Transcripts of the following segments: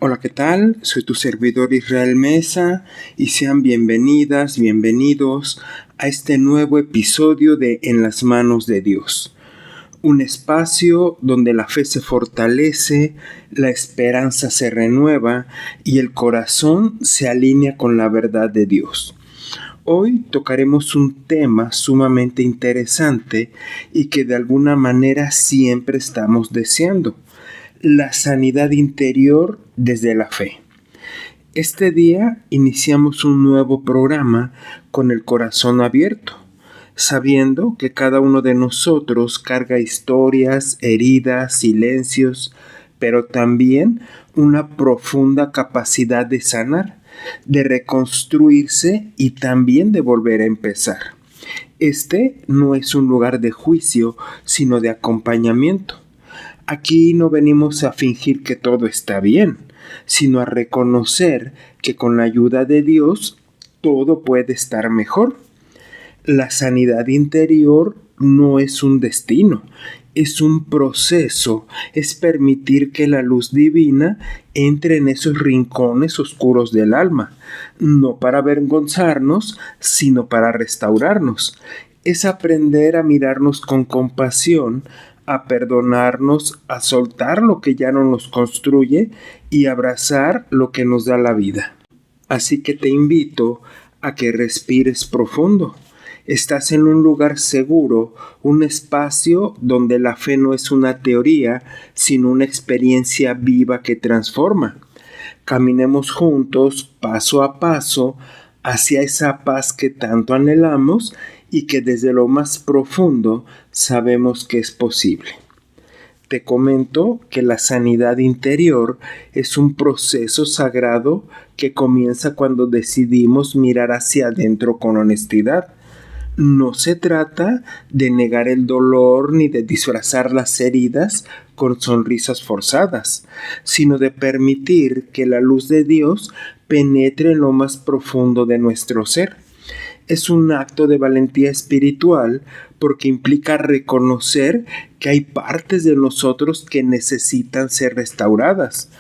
Hola, ¿qué tal? Soy tu servidor Israel Mesa y sean bienvenidas, bienvenidos a este nuevo episodio de En las manos de Dios. Un espacio donde la fe se fortalece, la esperanza se renueva y el corazón se alinea con la verdad de Dios. Hoy tocaremos un tema sumamente interesante y que de alguna manera siempre estamos deseando: la sanidad interior desde la fe. Este día iniciamos un nuevo programa con el corazón abierto, sabiendo que cada uno de nosotros carga historias, heridas, silencios, pero también una profunda capacidad de sanar, de reconstruirse y también de volver a empezar. Este no es un lugar de juicio, sino de acompañamiento. Aquí no venimos a fingir que todo está bien, sino a reconocer que con la ayuda de Dios todo puede estar mejor. La sanidad interior no es un destino, es un proceso, es permitir que la luz divina entre en esos rincones oscuros del alma, no para avergonzarnos, sino para restaurarnos. Es aprender a mirarnos con compasión, a perdonarnos, a soltar lo que ya no nos construye y abrazar lo que nos da la vida. Así que te invito a que respires profundo. Estás en un lugar seguro, un espacio donde la fe no es una teoría, sino una experiencia viva que transforma. Caminemos juntos, paso a paso, hacia esa paz que tanto anhelamos y que desde lo más profundo sabemos que es posible. Te comento que la sanidad interior es un proceso sagrado que comienza cuando decidimos mirar hacia adentro con honestidad. No se trata de negar el dolor ni de disfrazar las heridas con sonrisas forzadas, sino de permitir que la luz de Dios penetre en lo más profundo de nuestro ser. Es un acto de valentía espiritual porque implica reconocer que hay partes de nosotros que necesitan ser restauradas.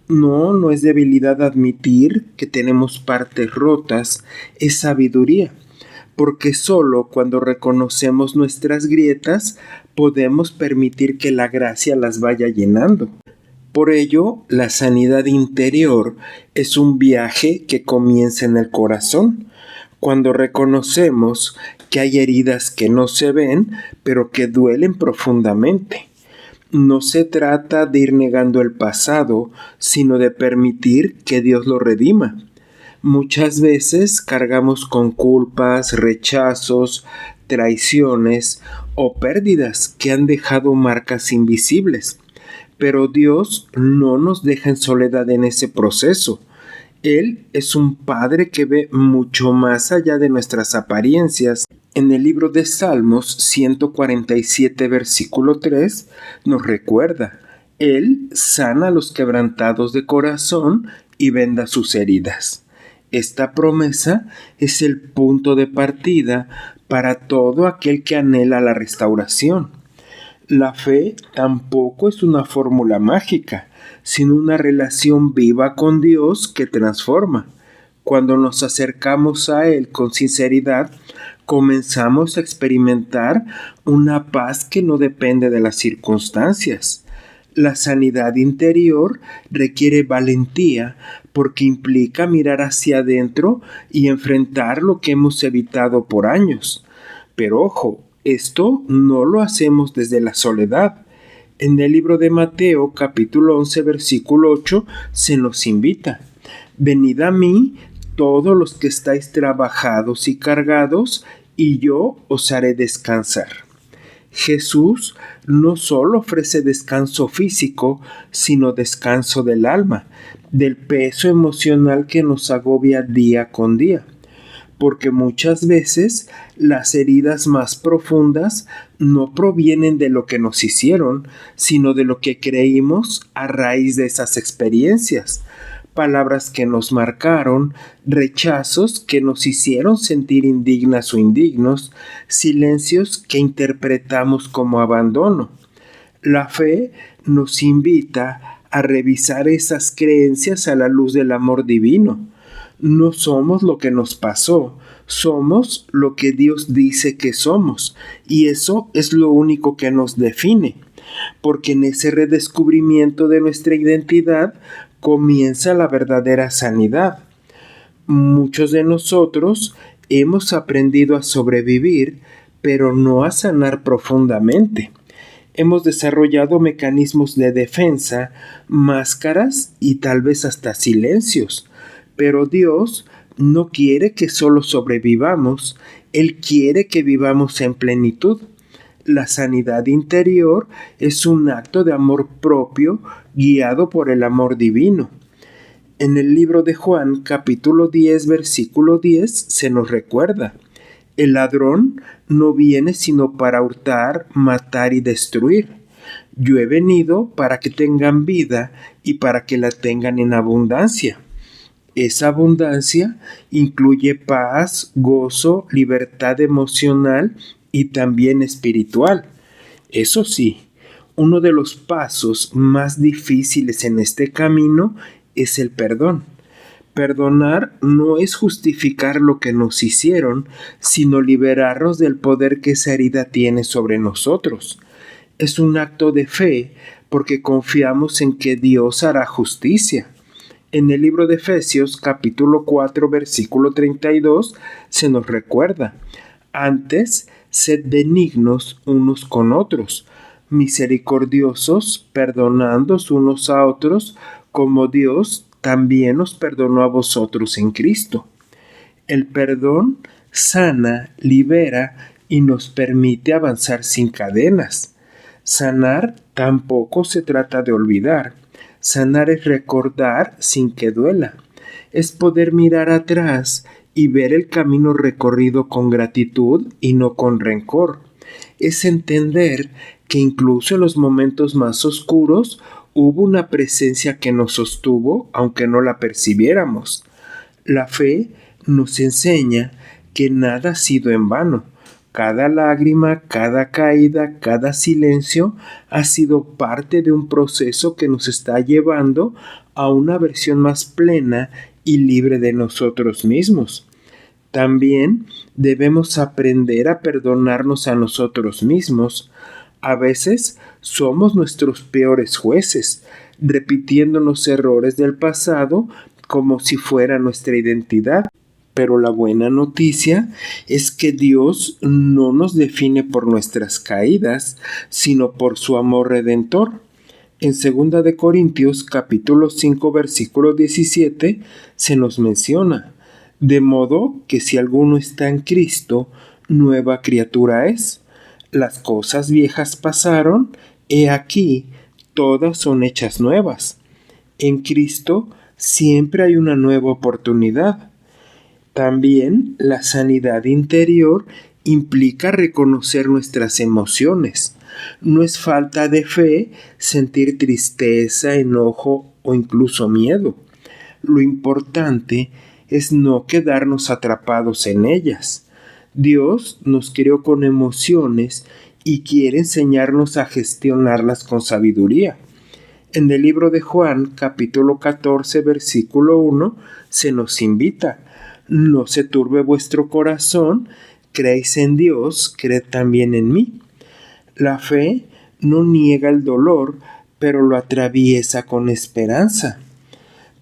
No es debilidad admitir que tenemos partes rotas, es sabiduría, porque solo cuando reconocemos nuestras grietas podemos permitir que la gracia las vaya llenando. Por ello, la sanidad interior es un viaje que comienza en el corazón, cuando reconocemos que hay heridas que no se ven, pero que duelen profundamente. No se trata de ir negando el pasado, sino de permitir que Dios lo redima. Muchas veces cargamos con culpas, rechazos, traiciones o pérdidas que han dejado marcas invisibles. Pero Dios no nos deja en soledad en ese proceso. Él es un Padre que ve mucho más allá de nuestras apariencias. En el libro de Salmos 147, versículo 3, nos recuerda: Él sana a los quebrantados de corazón y venda sus heridas. Esta promesa es el punto de partida para todo aquel que anhela la restauración. La fe tampoco es una fórmula mágica, sino una relación viva con Dios que transforma. Cuando nos acercamos a Él con sinceridad, comenzamos a experimentar una paz que no depende de las circunstancias. La sanidad interior requiere valentía porque implica mirar hacia adentro y enfrentar lo que hemos evitado por años. Pero ojo, esto no lo hacemos desde la soledad. En el libro de Mateo, capítulo 11, versículo 8, se nos invita: venid a mí todos los que estáis trabajados y cargados, y yo os haré descansar. Jesús no solo ofrece descanso físico, sino descanso del alma, del peso emocional que nos agobia día con día. Porque muchas veces las heridas más profundas no provienen de lo que nos hicieron, sino de lo que creímos a raíz de esas experiencias. Palabras que nos marcaron, rechazos que nos hicieron sentir indignas o indignos, silencios que interpretamos como abandono. La fe nos invita a revisar esas creencias a la luz del amor divino. No somos lo que nos pasó, somos lo que Dios dice que somos, y eso es lo único que nos define, porque en ese redescubrimiento de nuestra identidad comienza la verdadera sanidad. Muchos de nosotros hemos aprendido a sobrevivir, pero no a sanar profundamente. Hemos desarrollado mecanismos de defensa, máscaras y tal vez hasta silencios. Pero Dios no quiere que solo sobrevivamos, Él quiere que vivamos en plenitud. La sanidad interior es un acto de amor propio guiado por el amor divino. En el libro de Juan, capítulo 10, versículo 10, se nos recuerda: el ladrón no viene sino para hurtar, matar y destruir. Yo he venido para que tengan vida y para que la tengan en abundancia. Esa abundancia incluye paz, gozo, libertad emocional y también espiritual. Eso sí, uno de los pasos más difíciles en este camino es el perdón. Perdonar no es justificar lo que nos hicieron, sino liberarnos del poder que esa herida tiene sobre nosotros. Es un acto de fe porque confiamos en que Dios hará justicia. En el libro de Efesios, capítulo 4, versículo 32, se nos recuerda: antes, sed benignos unos con otros, misericordiosos, perdonándoos unos a otros, como Dios también os perdonó a vosotros en Cristo. El perdón sana, libera y nos permite avanzar sin cadenas. Sanar tampoco se trata de olvidar. Sanar es recordar sin que duela. Es poder mirar atrás y ver el camino recorrido con gratitud y no con rencor. Es entender que incluso en los momentos más oscuros hubo una presencia que nos sostuvo, aunque no la percibiéramos. La fe nos enseña que nada ha sido en vano. Cada lágrima, cada caída, cada silencio ha sido parte de un proceso que nos está llevando a una versión más plena y libre de nosotros mismos. También debemos aprender a perdonarnos a nosotros mismos. A veces somos nuestros peores jueces, repitiéndonos errores del pasado como si fuera nuestra identidad. Pero la buena noticia es que Dios no nos define por nuestras caídas, sino por su amor redentor. En 2 de Corintios, capítulo 5, versículo 17, se nos menciona: de modo que si alguno está en Cristo, nueva criatura es. Las cosas viejas pasaron, he aquí, todas son hechas nuevas. En Cristo siempre hay una nueva oportunidad. También la sanidad interior implica reconocer nuestras emociones. No es falta de fe sentir tristeza, enojo o incluso miedo. Lo importante es no quedarnos atrapados en ellas. Dios nos creó con emociones y quiere enseñarnos a gestionarlas con sabiduría. En el libro de Juan, capítulo 14, versículo 1, se nos invita: no se turbe vuestro corazón, creéis en Dios, creed también en mí. La fe no niega el dolor, pero lo atraviesa con esperanza,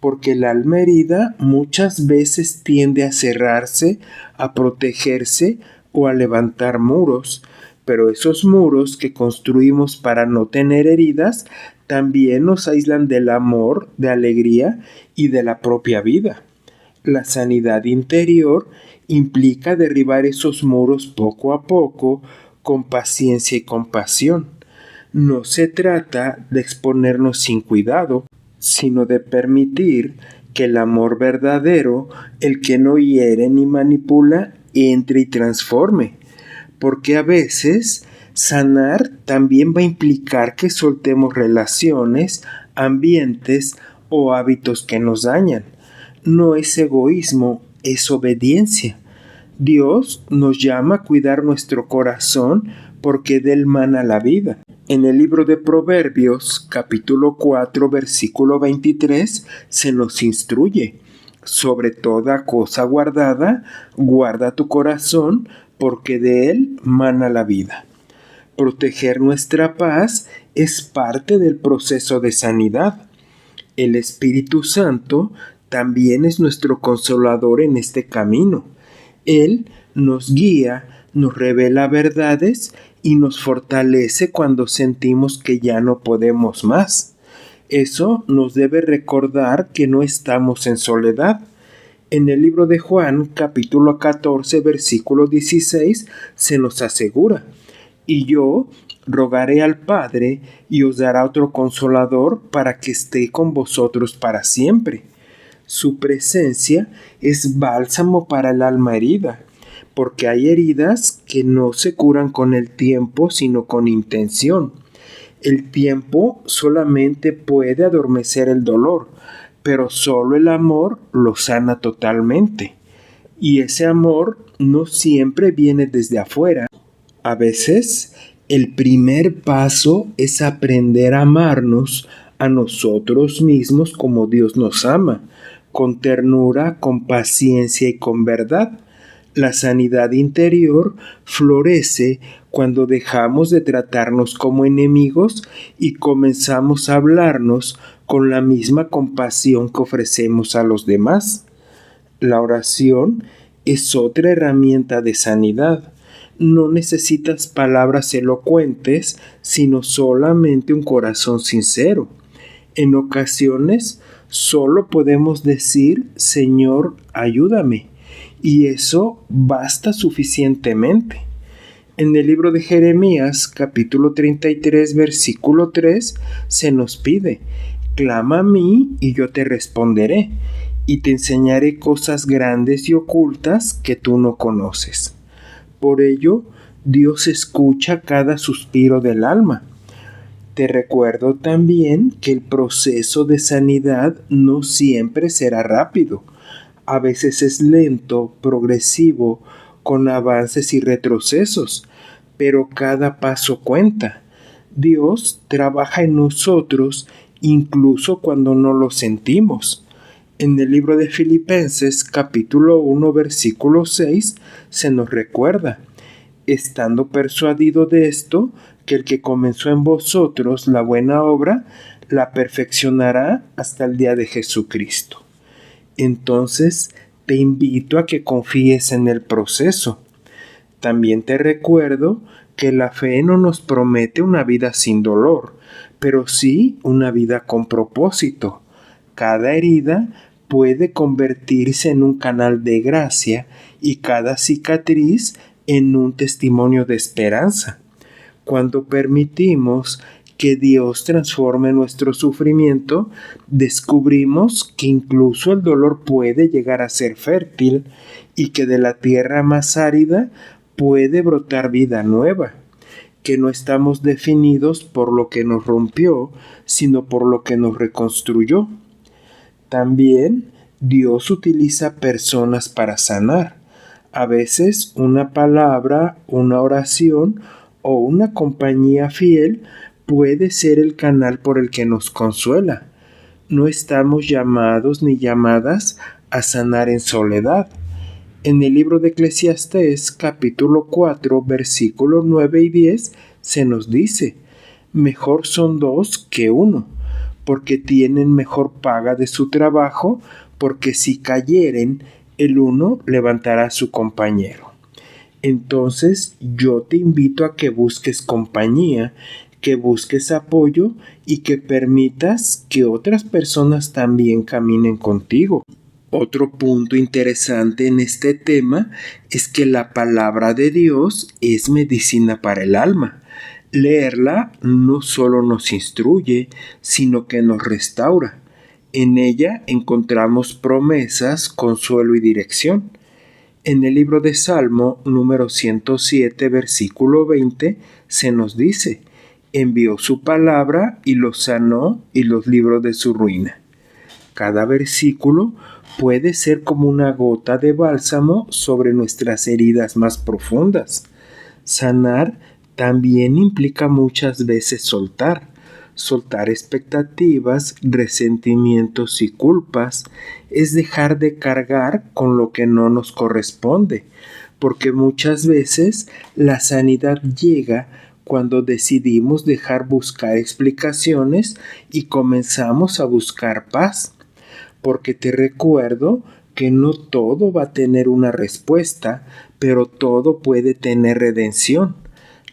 porque el alma herida muchas veces tiende a cerrarse, a protegerse o a levantar muros, pero esos muros que construimos para no tener heridas también nos aíslan del amor, de alegría y de la propia vida. La sanidad interior implica derribar esos muros poco a poco, con paciencia y compasión. No se trata de exponernos sin cuidado, sino de permitir que el amor verdadero, el que no hiere ni manipula, entre y transforme. Porque a veces sanar también va a implicar que soltemos relaciones, ambientes o hábitos que nos dañan. No es egoísmo, es obediencia. Dios nos llama a cuidar nuestro corazón porque de él mana la vida. En el libro de Proverbios, capítulo 4, versículo 23, se nos instruye: sobre toda cosa guardada, guarda tu corazón, porque de él mana la vida. Proteger nuestra paz es parte del proceso de sanidad. El Espíritu Santo también es nuestro consolador en este camino. Él nos guía, nos revela verdades y nos fortalece cuando sentimos que ya no podemos más. Eso nos debe recordar que no estamos en soledad. En el libro de Juan, capítulo 14, versículo 16, se nos asegura: y yo rogaré al Padre y os dará otro consolador para que esté con vosotros para siempre. Su presencia es bálsamo para el alma herida, porque hay heridas que no se curan con el tiempo, sino con intención. El tiempo solamente puede adormecer el dolor, pero solo el amor lo sana totalmente. Y ese amor no siempre viene desde afuera. A veces, el primer paso es aprender a amarnos a nosotros mismos como Dios nos ama, con ternura, con paciencia y con verdad. La sanidad interior florece cuando dejamos de tratarnos como enemigos y comenzamos a hablarnos con la misma compasión que ofrecemos a los demás. La oración es otra herramienta de sanidad. No necesitas palabras elocuentes, sino solamente un corazón sincero. En ocasiones, solo podemos decir: Señor, ayúdame, y eso basta suficientemente. En el libro de Jeremías, capítulo 33, versículo 3, se nos pide: clama a mí y yo te responderé, y te enseñaré cosas grandes y ocultas que tú no conoces. Por ello, Dios escucha cada suspiro del alma. Te recuerdo también que el proceso de sanidad no siempre será rápido. A veces es lento, progresivo, con avances y retrocesos, pero cada paso cuenta. Dios trabaja en nosotros incluso cuando no lo sentimos. En el libro de Filipenses, capítulo 1, versículo 6, se nos recuerda: estando persuadido de esto, que el que comenzó en vosotros la buena obra, la perfeccionará hasta el día de Jesucristo. Entonces, te invito a que confíes en el proceso. También te recuerdo que la fe no nos promete una vida sin dolor, pero sí una vida con propósito. Cada herida puede convertirse en un canal de gracia y cada cicatriz en un testimonio de esperanza. Cuando permitimos que Dios transforme nuestro sufrimiento, descubrimos que incluso el dolor puede llegar a ser fértil y que de la tierra más árida puede brotar vida nueva, que no estamos definidos por lo que nos rompió, sino por lo que nos reconstruyó. También Dios utiliza personas para sanar. A veces una palabra, una oración o una compañía fiel puede ser el canal por el que nos consuela. No estamos llamados ni llamadas a sanar en soledad. En el libro de Eclesiastés, capítulo 4, versículos 9 y 10, se nos dice: mejor son dos que uno, porque tienen mejor paga de su trabajo, porque si cayeren, el uno levantará a su compañero. Entonces yo te invito a que busques compañía, que busques apoyo y que permitas que otras personas también caminen contigo. Otro punto interesante en este tema es que la palabra de Dios es medicina para el alma. Leerla no solo nos instruye, sino que nos restaura. En ella encontramos promesas, consuelo y dirección. En el libro de Salmo número 107, versículo 20, se nos dice: envió su palabra y los sanó y los libró de su ruina. Cada versículo puede ser como una gota de bálsamo sobre nuestras heridas más profundas. Sanar también implica muchas veces soltar expectativas, resentimientos y culpas, es dejar de cargar con lo que no nos corresponde, porque muchas veces la sanidad llega cuando decidimos dejar buscar explicaciones y comenzamos a buscar paz, porque te recuerdo que no todo va a tener una respuesta, pero todo puede tener redención.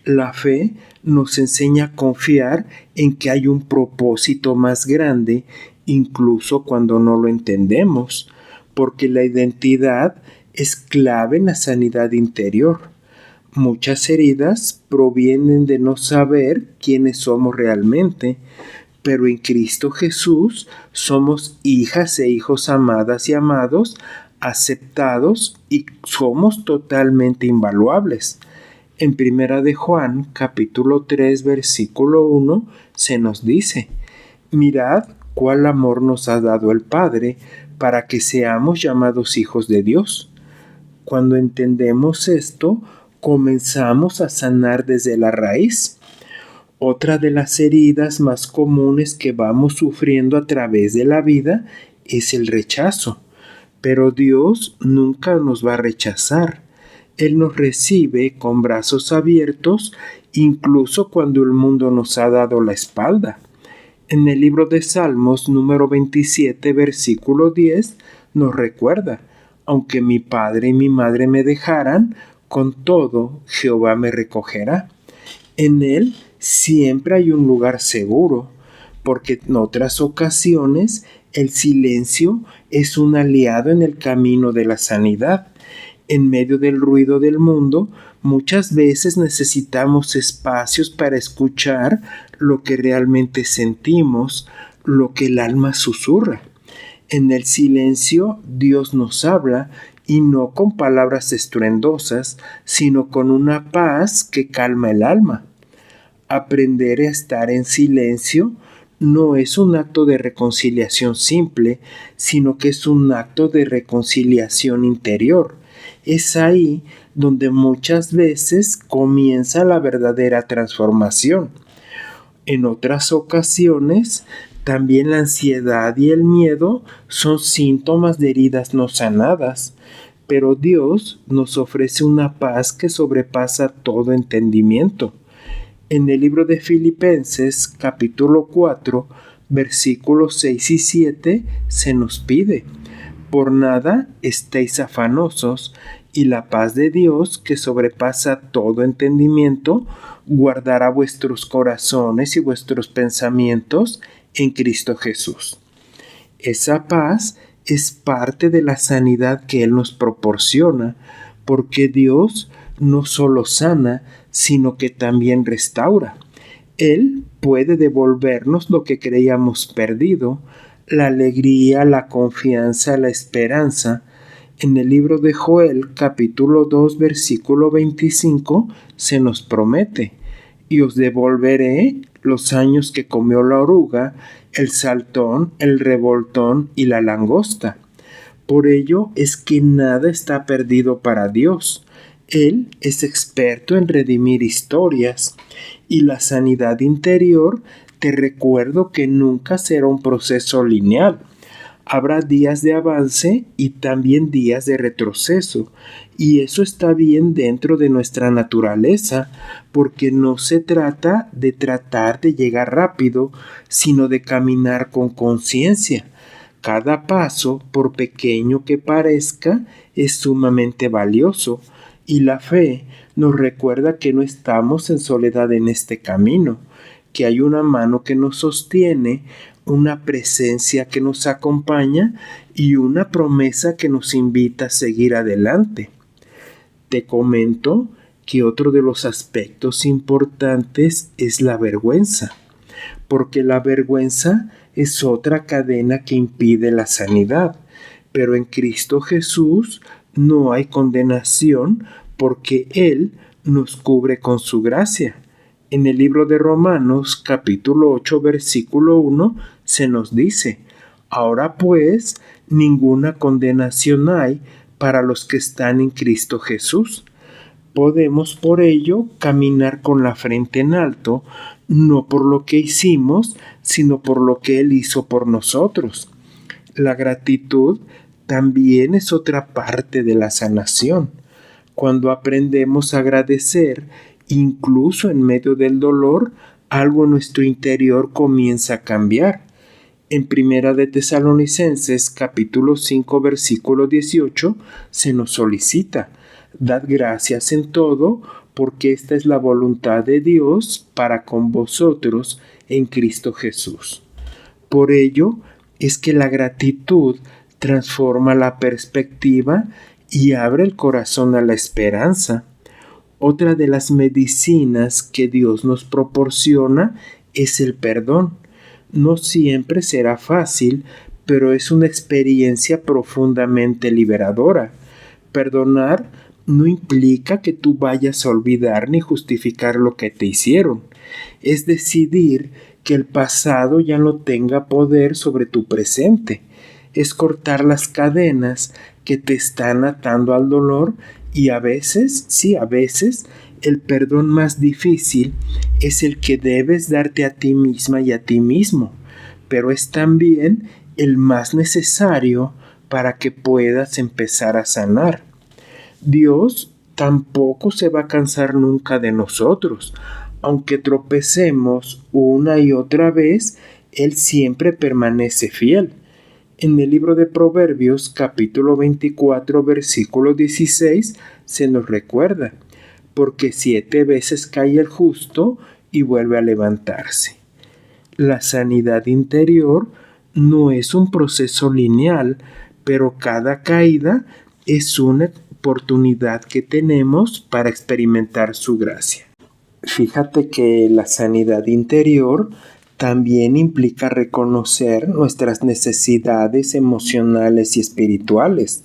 La fe nos enseña a confiar en que hay un propósito más grande, incluso cuando no lo entendemos, porque la identidad es clave en la sanidad interior. Muchas heridas provienen de no saber quiénes somos realmente, pero en Cristo Jesús somos hijas e hijos amadas y amados, aceptados y somos totalmente invaluables. En Primera de Juan, capítulo 3, versículo 1, se nos dice: mirad cuál amor nos ha dado el Padre para que seamos llamados hijos de Dios. Cuando entendemos esto, comenzamos a sanar desde la raíz. Otra de las heridas más comunes que vamos sufriendo a través de la vida es el rechazo. Pero Dios nunca nos va a rechazar. Él nos recibe con brazos abiertos, incluso cuando el mundo nos ha dado la espalda. En el libro de Salmos número 27, versículo 10, nos recuerda: aunque mi padre y mi madre me dejaran, con todo Jehová me recogerá. En Él siempre hay un lugar seguro, porque en otras ocasiones el silencio es un aliado en el camino de la sanidad. En medio del ruido del mundo, muchas veces necesitamos espacios para escuchar lo que realmente sentimos, lo que el alma susurra. En el silencio, Dios nos habla, y no con palabras estruendosas, sino con una paz que calma el alma. Aprender a estar en silencio no es un acto de reconciliación simple, sino que es un acto de reconciliación interior. Es ahí donde muchas veces comienza la verdadera transformación. En otras ocasiones, también la ansiedad y el miedo son síntomas de heridas no sanadas, pero Dios nos ofrece una paz que sobrepasa todo entendimiento. En el libro de Filipenses, capítulo 4, versículos 6 y 7, se nos pide: por nada estéis afanosos, y la paz de Dios, que sobrepasa todo entendimiento, guardará vuestros corazones y vuestros pensamientos en Cristo Jesús. Esa paz es parte de la sanidad que Él nos proporciona, porque Dios no solo sana, sino que también restaura. Él puede devolvernos lo que creíamos perdido: la alegría, la confianza, la esperanza. En el libro de Joel, capítulo 2, versículo 25, se nos promete: y os devolveré los años que comió la oruga, el saltón, el revoltón y la langosta. Por ello es que nada está perdido para Dios. Él es experto en redimir historias, y la sanidad interior, te recuerdo que nunca será un proceso lineal. Habrá días de avance y también días de retroceso, y eso está bien dentro de nuestra naturaleza, porque no se trata de tratar de llegar rápido, sino de caminar con conciencia. Cada paso, por pequeño que parezca, es sumamente valioso, y la fe nos recuerda que no estamos en soledad en este camino, que hay una mano que nos sostiene, una presencia que nos acompaña y una promesa que nos invita a seguir adelante. Te comento que otro de los aspectos importantes es la vergüenza, porque la vergüenza es otra cadena que impide la sanidad, pero en Cristo Jesús no hay condenación, porque Él nos cubre con su gracia. En el libro de Romanos, capítulo 8, versículo 1, se nos dice: ahora pues, ninguna condenación hay para los que están en Cristo Jesús. Podemos por ello caminar con la frente en alto, no por lo que hicimos, sino por lo que Él hizo por nosotros. La gratitud también es otra parte de la sanación. Cuando aprendemos a agradecer, incluso en medio del dolor, algo en nuestro interior comienza a cambiar. En Primera de Tesalonicenses, capítulo 5, versículo 18, se nos solicita: dad gracias en todo, porque esta es la voluntad de Dios para con vosotros en Cristo Jesús. Por ello es que la gratitud transforma la perspectiva y abre el corazón a la esperanza. Otra de las medicinas que Dios nos proporciona es el perdón. No siempre será fácil, pero es una experiencia profundamente liberadora. Perdonar no implica que tú vayas a olvidar ni justificar lo que te hicieron. Es decidir que el pasado ya no tenga poder sobre tu presente. Es cortar las cadenas que te están atando al dolor y a veces, el perdón más difícil es el que debes darte a ti misma y a ti mismo, pero es también el más necesario para que puedas empezar a sanar. Dios tampoco se va a cansar nunca de nosotros. Aunque tropecemos una y otra vez, Él siempre permanece fiel. En el libro de Proverbios, capítulo 24, versículo 16, se nos recuerda: porque 7 veces cae el justo y vuelve a levantarse. La sanidad interior no es un proceso lineal, pero cada caída es una oportunidad que tenemos para experimentar su gracia. Fíjate que la sanidad interior también implica reconocer nuestras necesidades emocionales y espirituales.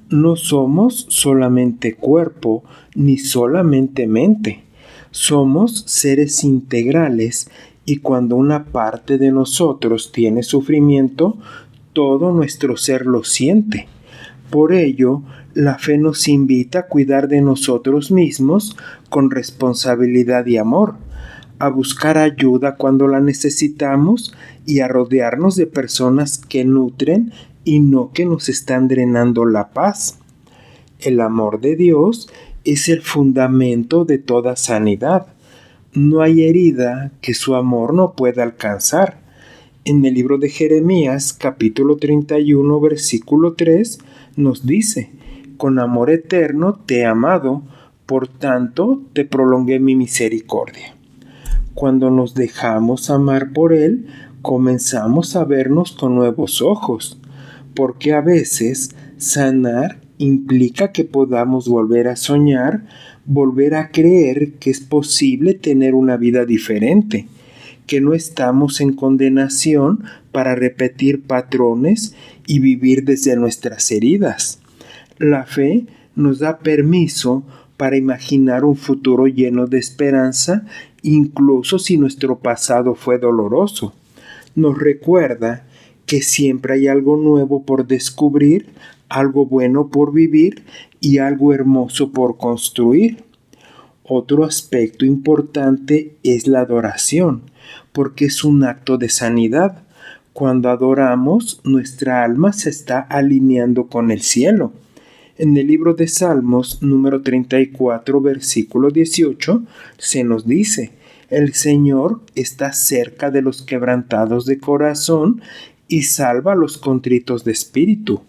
No somos solamente cuerpo ni solamente mente. Somos seres integrales y cuando una parte de nosotros tiene sufrimiento, todo nuestro ser lo siente. Por ello, la fe nos invita a cuidar de nosotros mismos con responsabilidad y amor, a buscar ayuda cuando la necesitamos y a rodearnos de personas que nutren y no que nos están drenando la paz. El amor de Dios es el fundamento de toda sanidad. No hay herida que su amor no pueda alcanzar. En el libro de Jeremías, capítulo 31, versículo 3, nos dice: con amor eterno te he amado, por tanto te prolongué mi misericordia. Cuando nos dejamos amar por Él, comenzamos a vernos con nuevos ojos, porque a veces sanar implica que podamos volver a soñar, volver a creer que es posible tener una vida diferente, que no estamos en condenación para repetir patrones y vivir desde nuestras heridas. La fe nos da permiso para imaginar un futuro lleno de esperanza, incluso si nuestro pasado fue doloroso. Nos recuerda que siempre hay algo nuevo por descubrir, algo bueno por vivir y algo hermoso por construir. Otro aspecto importante es la adoración, porque es un acto de sanidad. Cuando adoramos, nuestra alma se está alineando con el cielo. En el libro de Salmos, número 34, versículo 18, se nos dice: el Señor está cerca de los quebrantados de corazón y salva a los contritos de espíritu.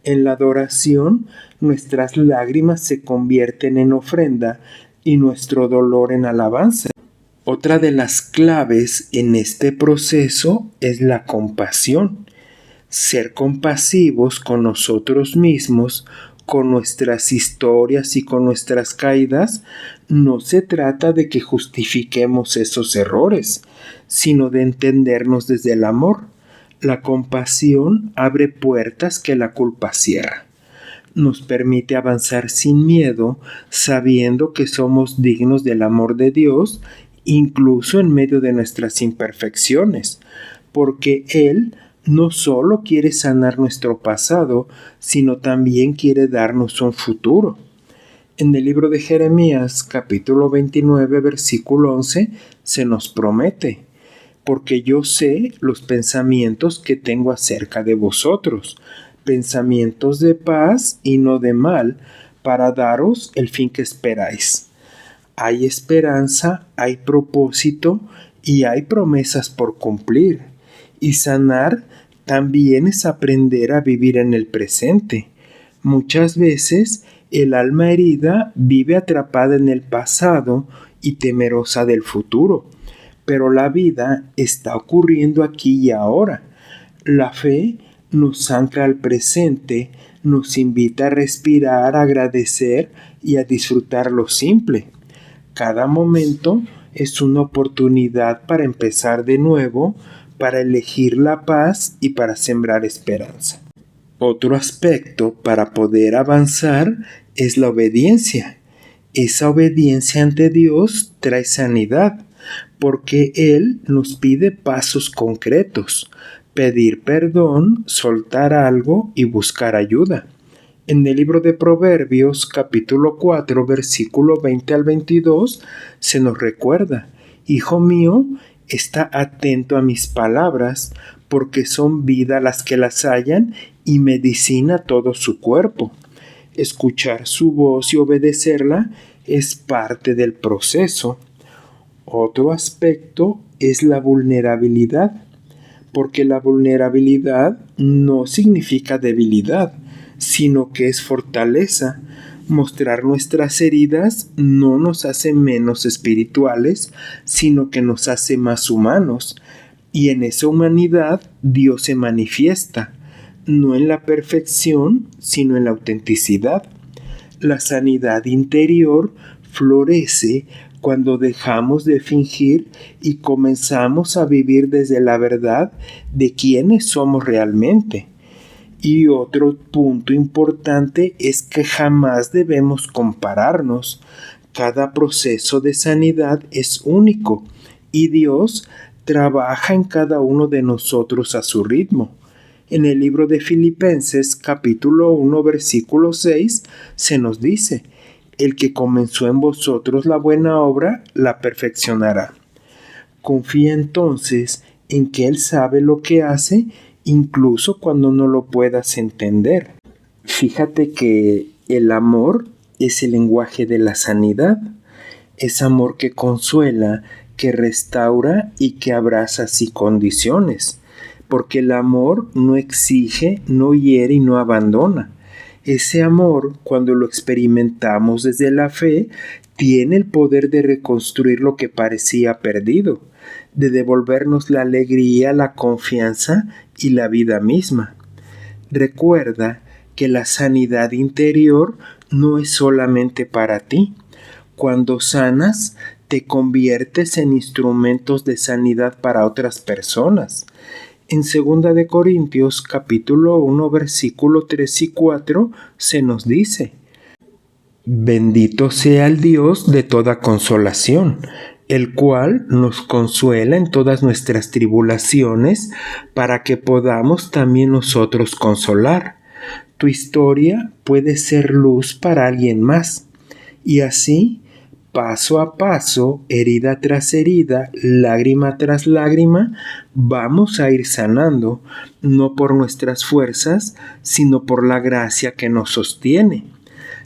En la adoración, nuestras lágrimas se convierten en ofrenda y nuestro dolor en alabanza. Otra de las claves en este proceso es la compasión. Ser compasivos con nosotros mismos, con nuestras historias y con nuestras caídas, no se trata de que justifiquemos esos errores, sino de entendernos desde el amor. La compasión abre puertas que la culpa cierra. Nos permite avanzar sin miedo, sabiendo que somos dignos del amor de Dios, incluso en medio de nuestras imperfecciones, porque Él no solo quiere sanar nuestro pasado, sino también quiere darnos un futuro. En el libro de Jeremías, capítulo 29, versículo 11, se nos promete: porque yo sé los pensamientos que tengo acerca de vosotros, pensamientos de paz y no de mal, para daros el fin que esperáis. Hay esperanza, hay propósito y hay promesas por cumplir. Y sanar también es aprender a vivir en el presente. Muchas veces el alma herida vive atrapada en el pasado y temerosa del futuro, pero la vida está ocurriendo aquí y ahora. La fe nos ancla al presente, nos invita a respirar, a agradecer y a disfrutar lo simple. Cada momento es una oportunidad para empezar de nuevo, para elegir la paz y para sembrar esperanza. Otro aspecto para poder avanzar es la obediencia. Esa obediencia ante Dios trae sanidad, porque Él nos pide pasos concretos: pedir perdón, soltar algo y buscar ayuda. En el libro de Proverbios, capítulo 4, versículo 20 al 22, se nos recuerda: Hijo mío, está atento a mis palabras, porque son vida las que las hallan y medicina todo su cuerpo. Escuchar su voz y obedecerla es parte del proceso. Otro aspecto es la vulnerabilidad, porque la vulnerabilidad no significa debilidad, sino que es fortaleza. Mostrar nuestras heridas no nos hace menos espirituales, sino que nos hace más humanos. Y en esa humanidad Dios se manifiesta, no en la perfección, sino en la autenticidad. La sanidad interior florece cuando dejamos de fingir y comenzamos a vivir desde la verdad de quiénes somos realmente. Y otro punto importante es que jamás debemos compararnos. Cada proceso de sanidad es único y Dios trabaja en cada uno de nosotros a su ritmo. En el libro de Filipenses, capítulo 1, versículo 6, se nos dice: el que comenzó en vosotros la buena obra, la perfeccionará. Confía entonces en que Él sabe lo que hace, incluso cuando no lo puedas entender. Fíjate que el amor es el lenguaje de la sanidad. Es amor que consuela, que restaura y que abraza sin condiciones. Porque el amor no exige, no hiere y no abandona. Ese amor, cuando lo experimentamos desde la fe, tiene el poder de reconstruir lo que parecía perdido, de devolvernos la alegría, la confianza y la vida misma. Recuerda que la sanidad interior no es solamente para ti. Cuando sanas, te conviertes en instrumentos de sanidad para otras personas. En 2 de Corintios, capítulo 1, versículo 3 y 4, se nos dice: bendito sea el Dios de toda consolación, el cual nos consuela en todas nuestras tribulaciones, para que podamos también nosotros consolar. Tu historia puede ser luz para alguien más, y así, paso a paso, herida tras herida, lágrima tras lágrima, vamos a ir sanando, no por nuestras fuerzas, sino por la gracia que nos sostiene.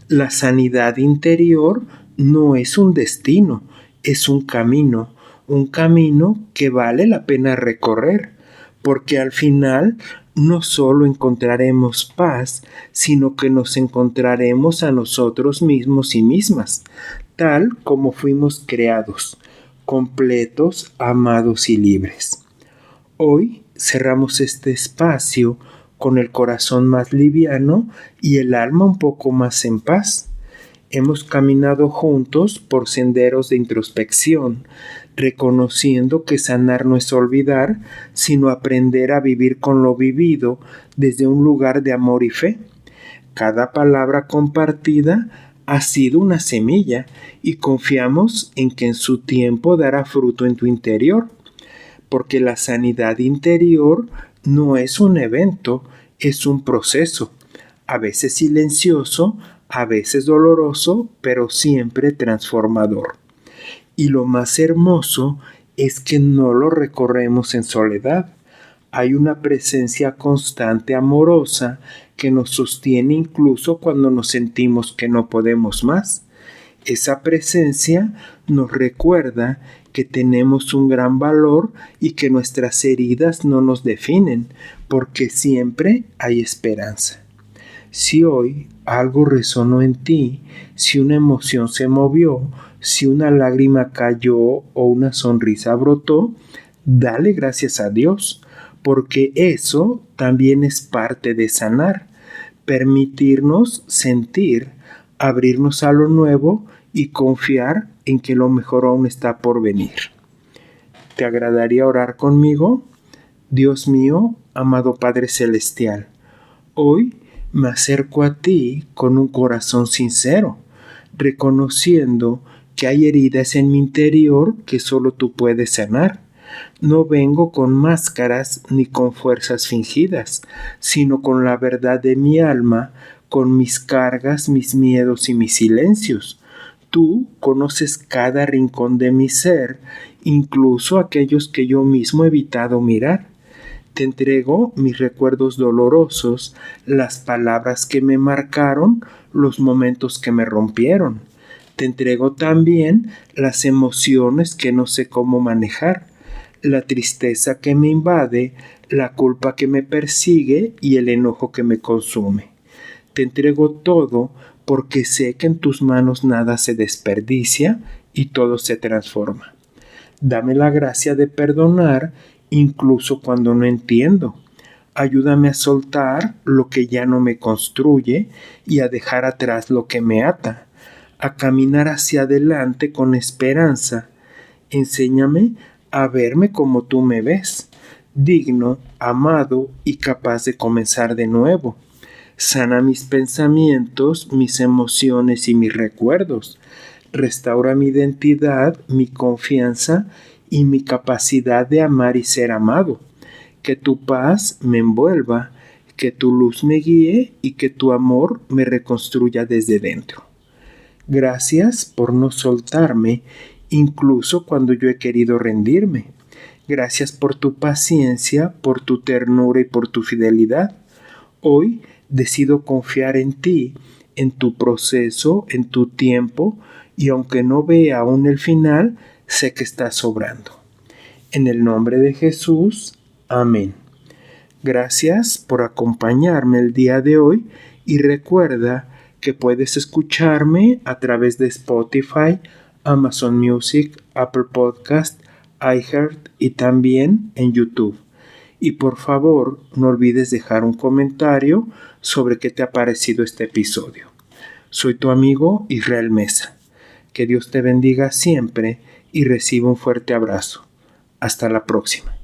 La sanidad interior no es un destino, es un camino que vale la pena recorrer, porque al final no solo encontraremos paz, sino que nos encontraremos a nosotros mismos y mismas, tal como fuimos creados, completos, amados y libres. Hoy cerramos este espacio con el corazón más liviano y el alma un poco más en paz. Hemos caminado juntos por senderos de introspección, reconociendo que sanar no es olvidar, sino aprender a vivir con lo vivido desde un lugar de amor y fe. Cada palabra compartida ha sido una semilla y confiamos en que en su tiempo dará fruto en tu interior, porque la sanidad interior no es un evento, es un proceso, a veces silencioso, a veces doloroso, pero siempre transformador. Y lo más hermoso es que no lo recorremos en soledad. Hay una presencia constante, amorosa, que nos sostiene incluso cuando nos sentimos que no podemos más. Esa presencia nos recuerda que tenemos un gran valor y que nuestras heridas no nos definen, porque siempre hay esperanza. Si hoy algo resonó en ti, si una emoción se movió, si una lágrima cayó o una sonrisa brotó, dale gracias a Dios, porque eso también es parte de sanar, permitirnos sentir, abrirnos a lo nuevo y confiar en que lo mejor aún está por venir. ¿Te agradaría orar conmigo? Dios mío, amado Padre Celestial, hoy me acerco a ti con un corazón sincero, reconociendo que hay heridas en mi interior que solo tú puedes sanar. No vengo con máscaras ni con fuerzas fingidas, sino con la verdad de mi alma, con mis cargas, mis miedos y mis silencios. Tú conoces cada rincón de mi ser, incluso aquellos que yo mismo he evitado mirar. Te entrego mis recuerdos dolorosos, las palabras que me marcaron, los momentos que me rompieron. Te entrego también las emociones que no sé cómo manejar, la tristeza que me invade, la culpa que me persigue y el enojo que me consume. Te entrego todo porque sé que en tus manos nada se desperdicia y todo se transforma. Dame la gracia de perdonar incluso cuando no entiendo. Ayúdame a soltar lo que ya no me construye y a dejar atrás lo que me ata, a caminar hacia adelante con esperanza. Enséñame a verme como tú me ves, digno, amado y capaz de comenzar de nuevo. Sana mis pensamientos, mis emociones y mis recuerdos. Restaura mi identidad, mi confianza y mi capacidad de amar y ser amado. Que tu paz me envuelva, que tu luz me guíe y que tu amor me reconstruya desde dentro. Gracias por no soltarme, incluso cuando yo he querido rendirme. Gracias por tu paciencia, por tu ternura y por tu fidelidad. Hoy decido confiar en ti, en tu proceso, en tu tiempo, y aunque no vea aún el final, sé que estás sobrando. En el nombre de Jesús, amén. Gracias por acompañarme el día de hoy y recuerda que puedes escucharme a través de Spotify, Amazon Music, Apple Podcast, iHeart y también en YouTube. Y por favor, no olvides dejar un comentario sobre qué te ha parecido este episodio. Soy tu amigo Israel Mesa. Que Dios te bendiga siempre y reciba un fuerte abrazo. Hasta la próxima.